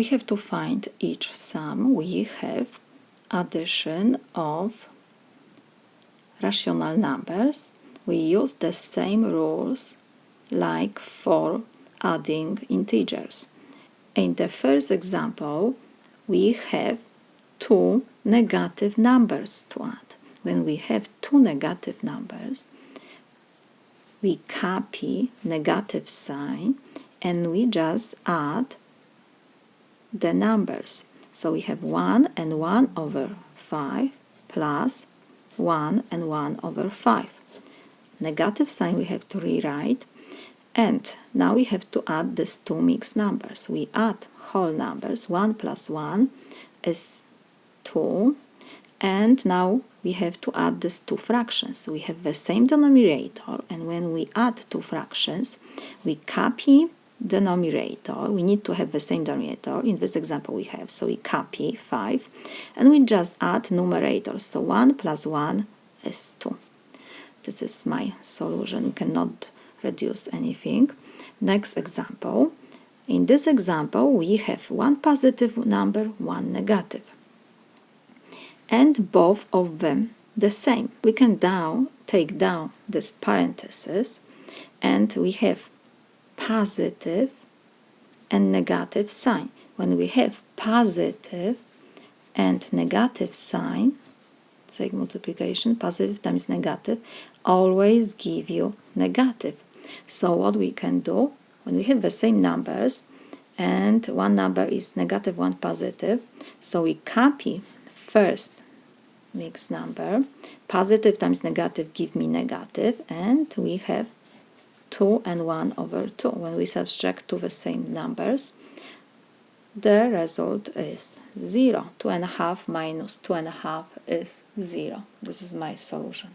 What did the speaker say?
we have to find each sum. We have addition of rational numbers. We use the same rules like for adding integers. In the first example, we have two negative numbers to add. When we have two negative numbers, we copy negative sign and we just add the numbers. So we have 1 and 1 over 5 plus 1 and 1 over 5. Negative sign we have to rewrite, and now we have to add these two mixed numbers. We add whole numbers. 1 plus 1 is 2, and now we have to add these two fractions. We have the same denominator, and when we add two fractions, we copy the numerator. We need to have the same denominator. In this example we have, so we copy 5, and we just add numerators. So 1 plus 1 is 2. This is my solution. We cannot reduce anything. Next example. In this example we have one positive number, one negative, and both of them the same. We can take down this parenthesis, and we have positive and negative sign. When we have positive and negative sign, it's like multiplication, positive times negative always give you negative. So what we can do, when we have the same numbers and one number is negative, one positive, so we copy first mixed number. Positive times negative give me negative, and we have 2 and 1 over 2. When we subtract two the same numbers, the result is 0. 2.5 minus 2.5 is 0. This is my solution.